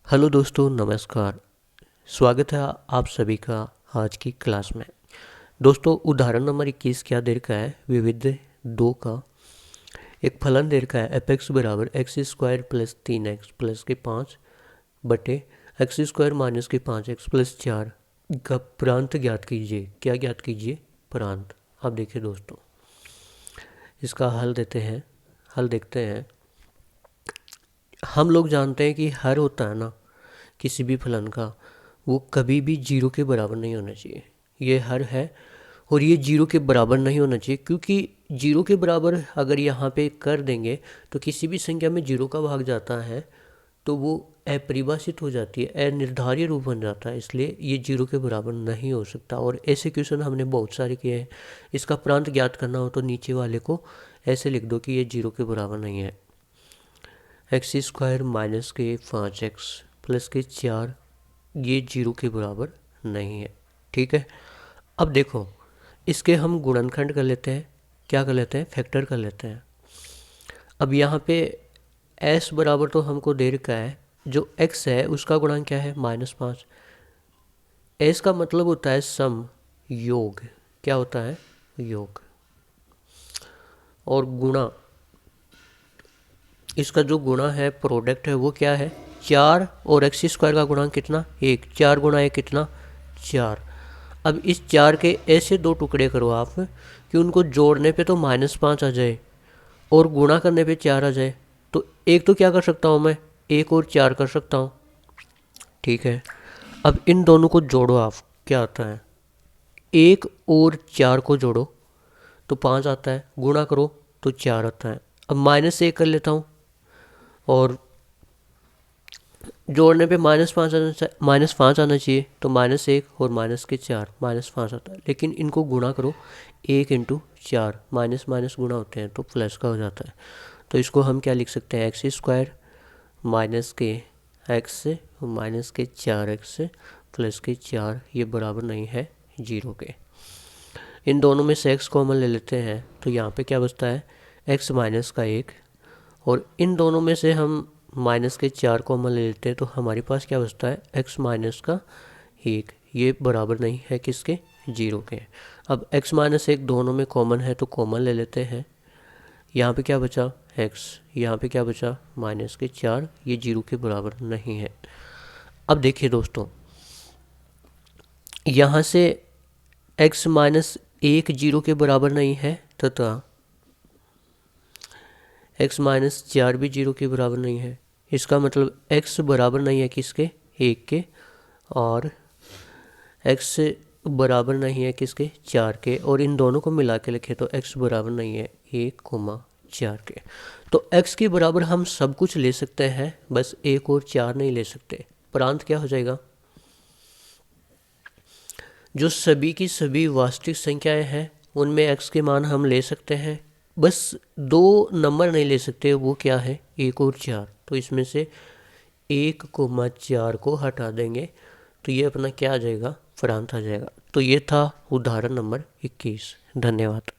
Hello दोस्तों, नमस्कार। स्वागत है आप सभी का आज की क्लास में। दोस्तों, उदाहरण नंबर 21 क्या दे रखा है? विविध दो का एक फलन दे रखा है एफ एक्स बराबर x square plus 3x plus के 5 बटे एक्स स्क्वायर माइनस के 5x प्लस 4 का प्रांत ज्ञात कीजिए। क्या ज्ञात कीजिए? प्रांत। अब देखिए दोस्तों, इसका हल देते हैं। हल देखते हैं। हम लोग जानते हैं कि हर होता है ना किसी भी फलन का, वो कभी भी जीरो के बराबर नहीं होना चाहिए। ये हर है और ये जीरो के बराबर नहीं होना चाहिए, क्योंकि जीरो के बराबर अगर यहाँ पे कर देंगे तो किसी भी संख्या में जीरो का भाग जाता है तो वो अपरिभाषित हो जाती है, अनिर्धारित रूप बन जाता है। इसलिए ये जीरो के बराबर नहीं हो सकता। और ऐसे क्वेश्चन हमने बहुत सारे किए हैं। इसका प्रांत ज्ञात करना हो तो नीचे वाले को ऐसे लिख दो कि ये जीरो के बराबर नहीं है। एक्स स्क्वायर माइनस के 5x प्लस के 4 ये जीरो के बराबर नहीं है। ठीक है। अब देखो, इसके हम गुणनखंड कर लेते हैं। क्या कर लेते हैं? फैक्टर कर लेते हैं। अब यहाँ पे s बराबर तो हमको दे रखा है, जो x है उसका गुणांक क्या है? -5। s का मतलब होता है सम, योग। क्या होता है? योग। और गुणा, इसका जो गुणा है, प्रोडक्ट है, वो क्या है? 4 और एक्स स्क्वायर का गुणांक कितना? 1। 4 गुणा 1 कितना? 4। अब इस 4 के ऐसे दो टुकड़े करो आप कि उनको जोड़ने पे तो -5 आ जाए और गुणा करने पे 4 आ जाए। तो एक तो क्या कर सकता हूँ मैं? 1 और 4 कर सकता हूँ। ठीक है। अब इन दोनों को जोड़ो आप। क्या आता है? 1 और 4 को जोड़ो तो 5 आता है, गुणा करो तो 4 आता है। अब -1 कर लेता हूँ और जोड़ने पे -5 आना चाहिए, तो -1 और -4 -5 आता है। लेकिन इनको गुणा करो, 1 इंटू 4, माइनस माइनस गुणा होते हैं तो प्लस का हो जाता है। तो इसको हम क्या लिख सकते हैं? एक्स स्क्वायर माइनस के एक्स से माइनस के 4x से प्लस के 4, ये बराबर नहीं है जीरो के। इन दोनों में से x कॉमन ले लेते हैं तो यहाँ पे क्या बचता है? x माइनस का 1। और इन दोनों में से हम माइनस के 4 कॉमन ले लेते हैं तो हमारे पास क्या बचता है? x माइनस का 1। ये बराबर नहीं है किसके? जीरो के। अब x माइनस 1 दोनों में कॉमन है तो कॉमन ले लेते हैं। यहाँ पे क्या बचा? x। यहाँ पे क्या बचा? माइनस के 4। ये जीरो के बराबर नहीं है। अब देखिए दोस्तों, यहाँ से x माइनस 1 जीरो के बराबर नहीं है तथा x माइनस 4 भी जीरो के बराबर नहीं है। इसका मतलब x बराबर नहीं है किसके? 1 के। और x बराबर नहीं है किसके? 4 के। और इन दोनों को मिला के लिखे तो x बराबर नहीं है 1,4 के। तो x के बराबर हम सब कुछ ले सकते हैं, बस 1 और 4 नहीं ले सकते। प्रांत क्या हो जाएगा? जो सभी की सभी वास्तविक संख्याएं हैं उनमें x के मान हम ले सकते हैं, बस दो नंबर नहीं ले सकते। वो क्या है? 1 और 4। तो इसमें से 1,4 को हटा देंगे तो ये अपना क्या आ जाएगा? प्रांत आ जाएगा। तो ये था उदाहरण नंबर 21। धन्यवाद।